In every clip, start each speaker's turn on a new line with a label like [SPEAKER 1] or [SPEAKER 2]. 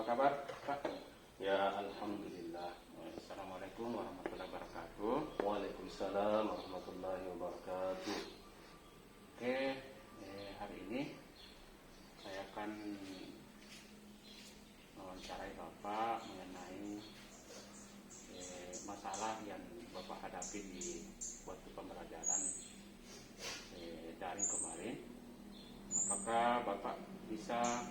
[SPEAKER 1] Apa kabar, Pak?
[SPEAKER 2] Ya, alhamdulillah.
[SPEAKER 1] Assalamualaikum warahmatullahi wabarakatuh.
[SPEAKER 2] Waalaikumsalam warahmatullahi wabarakatuh.
[SPEAKER 1] Oke, hari ini saya akan mewawancarai Bapak mengenai masalah yang Bapak hadapi di waktu pembelajaran daring kemarin. Apakah Bapak bisa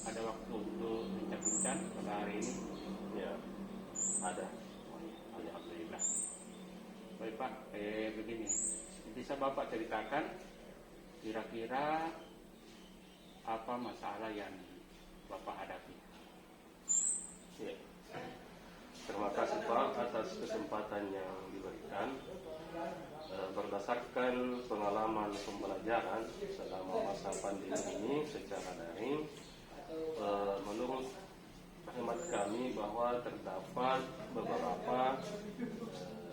[SPEAKER 1] ada waktu untuk bincang-bincang pada hari ini?
[SPEAKER 2] Ya, ada.
[SPEAKER 1] Alhamdulillah. Baik Pak, begini, bisa Bapak ceritakan kira-kira apa masalah yang Bapak hadapi?
[SPEAKER 2] Ya. Terima kasih Pak atas kesempatan yang diberikan. Berdasarkan pengalaman pembelajaran selama masa pandemi ini secara daring, menurut hemat kami bahwa terdapat beberapa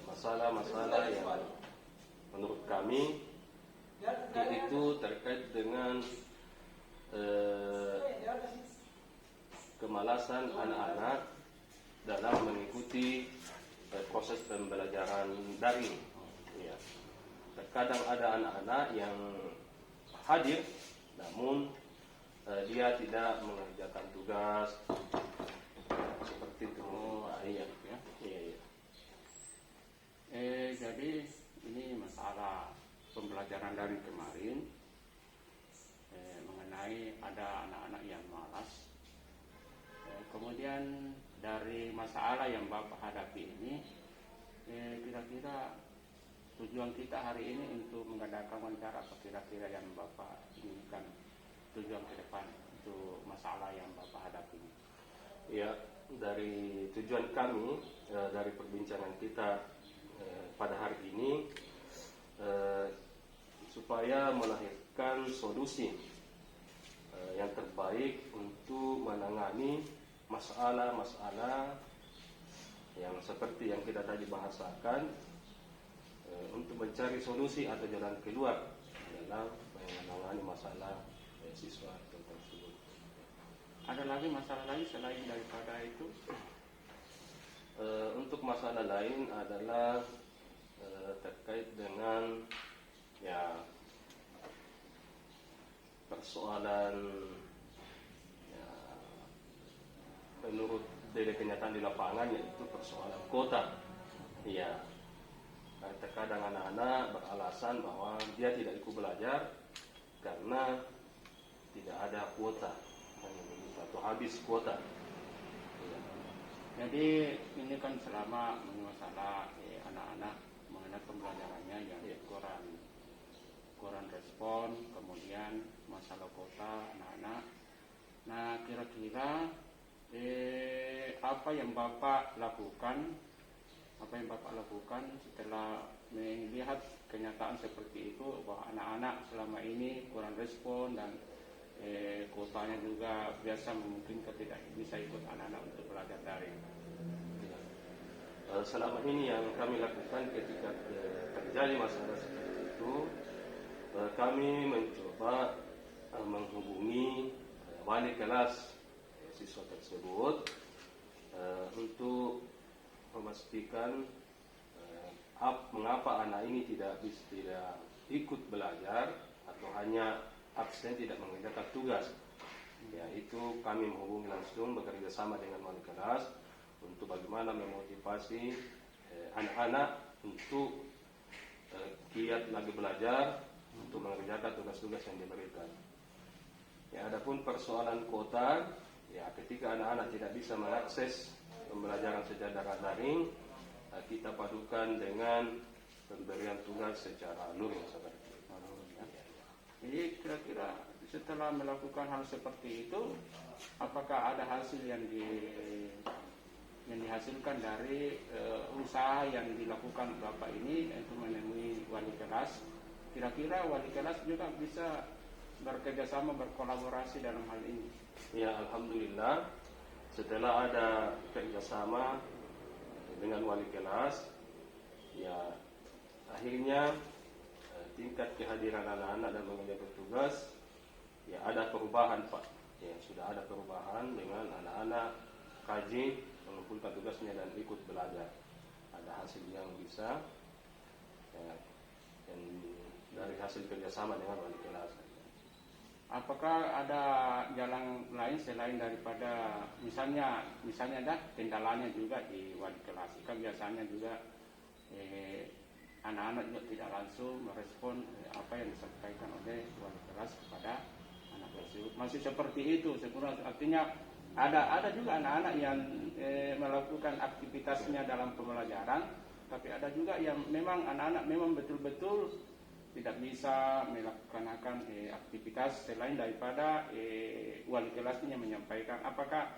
[SPEAKER 2] masalah-masalah yang menurut kami itu terkait dengan kemalasan anak-anak dalam mengikuti proses pembelajaran daring. Ya. Terkadang ada anak-anak yang hadir namun dia tidak mengerjakan tugas seperti itu. Iya,
[SPEAKER 1] Ya.
[SPEAKER 2] iya.
[SPEAKER 1] Jadi ini masalah pembelajaran daring kemarin mengenai ada anak-anak yang malas. Kemudian dari masalah yang Bapak hadapi ini, kira-kira tujuan kita hari ini untuk mengadakan wawancara apa kira-kira yang Bapak inginkan tujuan ke depan untuk masalah yang Bapak hadapi ini?
[SPEAKER 2] Ya, dari tujuan kami dari perbincangan kita pada hari ini supaya melahirkan solusi yang terbaik untuk menangani masalah-masalah yang seperti yang kita tadi bahasakan, untuk mencari solusi atau jalan keluar dalam menangani masalah siswa tersebut.
[SPEAKER 1] Ada lagi masalah lain selain daripada itu?
[SPEAKER 2] Untuk masalah lain adalah terkait dengan ya persoalan ya, menurut dari kenyataan di lapangan, yaitu persoalan kuota. Ya, terkadang anak-anak beralasan bahwa dia tidak ikut belajar karena tidak ada kuota atau habis kuota. Ya.
[SPEAKER 1] Jadi ini kan selama masalah anak-anak mengenai pembelajarannya yang kurang respon, kemudian masalah kuota anak-anak. Nah, kira-kira apa yang Bapak lakukan setelah melihat kenyataan seperti itu bahwa anak-anak selama ini kurang respon dan kuotanya juga biasa memungkinkan tidak bisa ikut anak-anak untuk belajar daring?
[SPEAKER 2] Selama ini yang kami lakukan ketika terjadi masalah seperti itu, kami mencoba menghubungi wali kelas siswa tersebut untuk memastikan mengapa anak ini tidak ikut belajar atau hanya absen tidak mengerjakan tugas. Ya, itu kami menghubungi langsung bekerja sama dengan wali kelas untuk bagaimana memotivasi anak-anak untuk giat lagi belajar untuk mengerjakan tugas-tugas yang diberikan. Ya, adapun persoalan kuota, ya ketika anak-anak tidak bisa mengakses pembelajaran secara daring, kita padukan dengan pemberian tugas secara luring seperti itu.
[SPEAKER 1] Jadi kira-kira setelah melakukan hal seperti itu, apakah ada hasil yang dihasilkan dari usaha yang dilakukan Bapak ini untuk menemui wali kelas? Kira-kira wali kelas juga bisa bekerjasama, berkolaborasi dalam hal ini?
[SPEAKER 2] Ya, alhamdulillah setelah ada kerjasama dengan wali kelas, ya akhirnya tingkat kehadiran anak-anak dan mengerjakan tugas ya ada perubahan Pak. ya, sudah ada perubahan dengan anak-anak kaji, mengumpulkan tugasnya dan ikut belajar. Ada hasil yang bisa, ya, dan dari hasil kerjasama dengan wali kelas.
[SPEAKER 1] Apakah ada jalan lain selain daripada misalnya dah kendalanya juga di wali kelas? Kan biasanya juga anak-anak juga tidak langsung merespon apa yang disampaikan oleh wali kelas kepada anak tersebut. Masih seperti itu sebenarnya, artinya ada juga anak-anak yang melakukan aktivitasnya dalam pembelajaran, tapi ada juga yang memang anak-anak memang betul-betul tidak bisa melaksanakan aktivitas selain daripada wali kelasnya menyampaikan. Apakah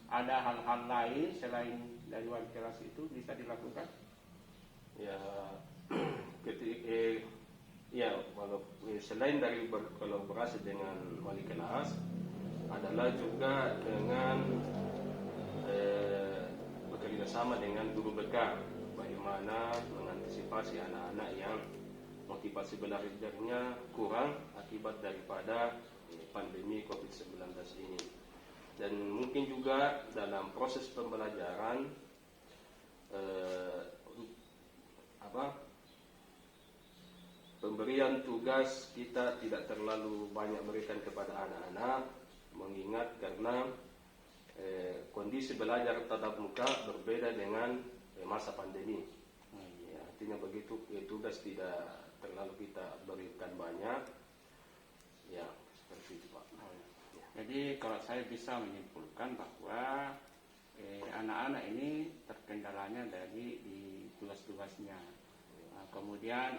[SPEAKER 1] ada hal-hal lain selain dari wali kelas itu bisa dilakukan?
[SPEAKER 2] Ya, selain dari berkolaborasi dengan wali kelas, adalah juga dengan bekerja sama dengan guru BK, bagaimana mengantisipasi anak-anak yang motivasi belajarnya kurang akibat daripada pandemi COVID-19 ini. Dan mungkin juga dalam proses pembelajaran pemberian tugas kita tidak terlalu banyak berikan kepada anak-anak, mengingat karena kondisi belajar tatap muka berbeda dengan masa pandemi. Ya, artinya begitu tugas tidak terlalu kita berikan banyak. Ya, seperti itu Pak.
[SPEAKER 1] Ya. Jadi kalau saya bisa menyimpulkan bahwa anak-anak ini terkendalanya dari di tugas-tugasnya. Nah, kemudian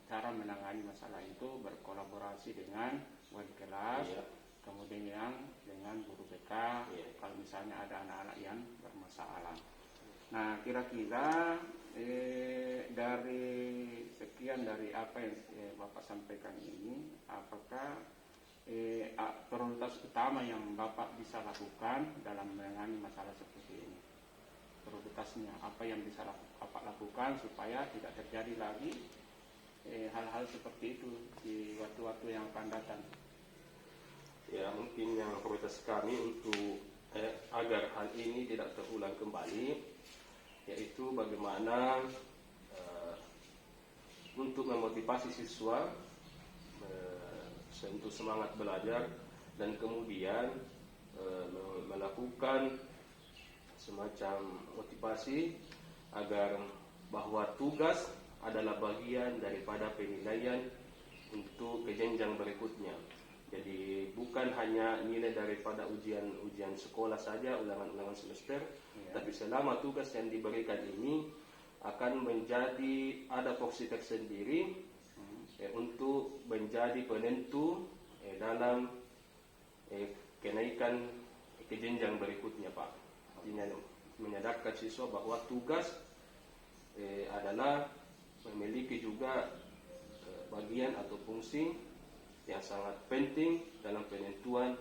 [SPEAKER 1] cara menangani masalah itu berkolaborasi dengan wali kelas,
[SPEAKER 2] Ya.
[SPEAKER 1] kemudian dengan guru BK,
[SPEAKER 2] Ya.
[SPEAKER 1] kalau misalnya ada anak-anak yang bermasalah. Nah, kira-kira dari sekian dari apa yang Bapak sampaikan ini, apakah prioritas utama yang Bapak bisa lakukan dalam menangani masalah seperti ini? Prioritasnya apa yang bisa Bapak lakukan supaya tidak terjadi lagi hal-hal seperti itu di waktu-waktu yang akan datang?
[SPEAKER 2] Ya, mungkin yang prioritas kami untuk agar hal ini tidak terulang kembali, yaitu bagaimana untuk memotivasi siswa untuk semangat belajar, dan kemudian melakukan semacam motivasi agar bahwa tugas adalah bagian daripada penilaian untuk ke jenjang berikutnya. Jadi bukan hanya nilai daripada ujian sekolah saja, ulangan semester, tapi selama tugas yang diberikan ini akan menjadi ada porsi tersendiri untuk menjadi penentu dalam kenaikan ke jenjang berikutnya Pak. Artinya menyadarkan siswa bahwa tugas adalah memiliki juga bagian atau fungsi yang sangat penting dalam penentuan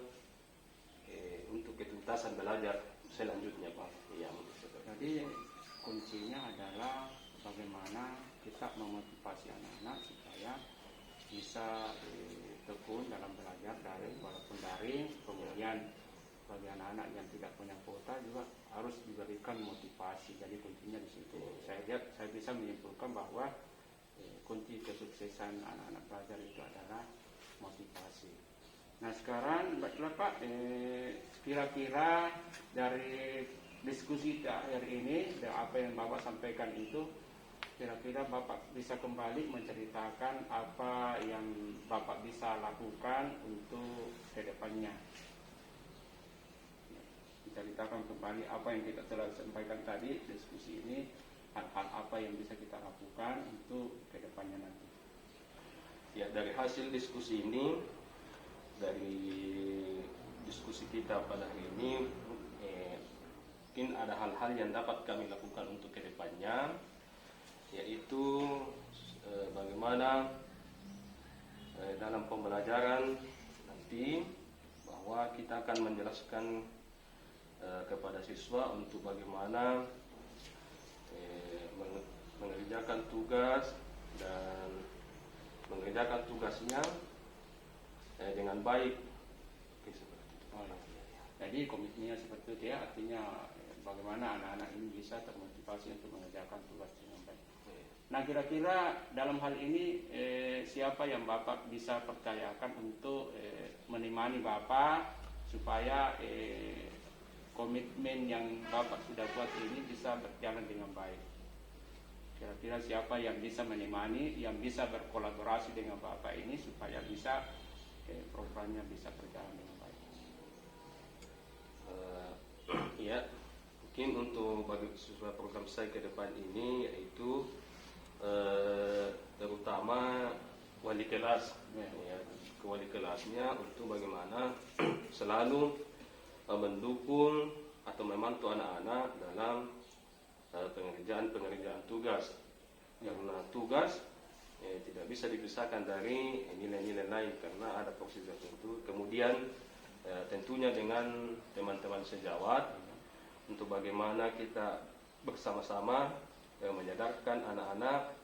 [SPEAKER 2] untuk ketuntasan belajar selanjutnya Pak. Ya,
[SPEAKER 1] jadi kuncinya adalah bagaimana kita memotivasi anak-anak supaya bisa tekun dalam belajar walaupun daring. Kemudian bagi anak-anak yang tidak punya kuota juga harus diberikan motivasi. Jadi kuncinya di situ. Saya bisa menyimpulkan bahwa kunci kesuksesan anak-anak belajar itu adalah motivasi. Nah sekarang Bapak, kira-kira dari diskusi hari ini, apa yang Bapak sampaikan itu, kira-kira Bapak bisa kembali menceritakan apa yang Bapak bisa lakukan untuk kedepannya. Ceritakan kembali apa yang kita telah sampaikan tadi, diskusi ini, hal-hal apa yang bisa kita lakukan untuk kedepannya nanti.
[SPEAKER 2] Ya, dari hasil diskusi ini, dari diskusi kita pada hari ini, mungkin ada hal-hal yang dapat kami lakukan untuk kedepannya, yaitu bagaimana dalam pembelajaran nanti bahwa kita akan menjelaskan kepada siswa untuk bagaimana mengerjakan tugas dan mengerjakan tugasnya dengan baik. Oke, seperti itu.
[SPEAKER 1] Jadi komitmennya seperti itu ya, artinya bagaimana anak-anak ini bisa termotivasi untuk mengerjakan tugas dengan baik. Nah, kira-kira dalam hal ini siapa yang Bapak bisa percayakan untuk menemani Bapak supaya komitmen yang Bapak sudah buat ini bisa berjalan dengan baik? Kira-kira siapa yang bisa menemani, yang bisa berkolaborasi dengan Bapak ini supaya bisa programnya bisa berjalan dengan baik?
[SPEAKER 2] Ya, mungkin untuk bagi sesuai program saya ke depan ini yaitu terutama wali kelas, ya, ke wali kelasnya untuk bagaimana selalu mendukung atau membantu anak-anak dalam pengerjaan tugas, karena tugas tidak bisa dipisahkan dari nilai-nilai lain karena ada porsi tertentu. Kemudian tentunya dengan teman-teman sejawat untuk bagaimana kita bersama-sama menyadarkan anak-anak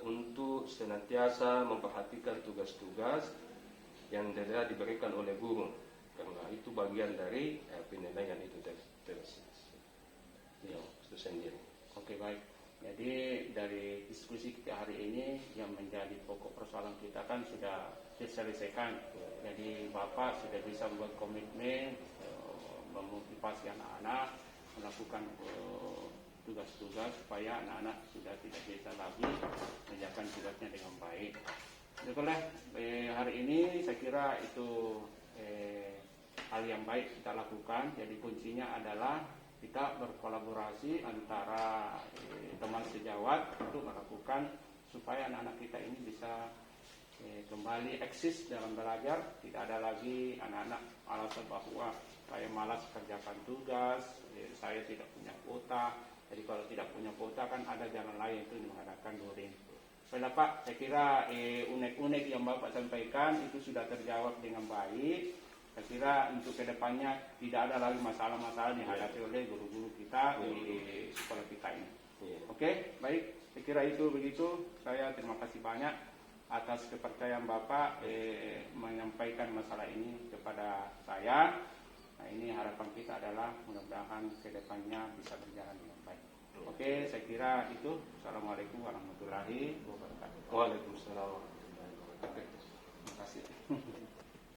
[SPEAKER 2] untuk senantiasa memperhatikan tugas-tugas yang telah diberikan oleh guru, karena itu bagian dari penilaian itu sendiri.
[SPEAKER 1] Oke, baik. Jadi dari diskusi kita hari ini yang menjadi pokok persoalan kita kan sudah diselesaikan. Jadi Bapak sudah bisa membuat komitmen memotivasi anak-anak melakukan tugas-tugas supaya anak-anak sudah tidak bisa lagi mengerjakan tugasnya dengan baik. Itulah hari ini saya kira itu hal yang baik kita lakukan. Jadi kuncinya adalah kita berkolaborasi antara teman sejawat untuk melakukan supaya anak-anak kita ini bisa kembali eksis dalam belajar. Tidak ada lagi anak-anak alasan bahwa saya malas kerjakan tugas, saya tidak punya kuota. Jadi kalau tidak punya kuota kan ada jalan lain itu mengadakan luring. Baiklah Pak, saya kira unek-unek yang Bapak sampaikan itu sudah terjawab dengan baik. Saya kira untuk kedepannya tidak ada lagi masalah-masalah yang dihadapi oleh guru-guru kita di sekolah kita ini. Oke, baik. Saya kira itu begitu. Saya terima kasih banyak atas kepercayaan Bapak menyampaikan masalah ini kepada saya. Nah, ini harapan kita adalah mudah-mudahan kedepannya bisa berjalan dengan baik. Oke, saya kira itu. Assalamualaikum warahmatullahi wabarakatuh.
[SPEAKER 2] Waalaikumsalam warahmatullahi wabarakatuh.
[SPEAKER 1] Terima kasih.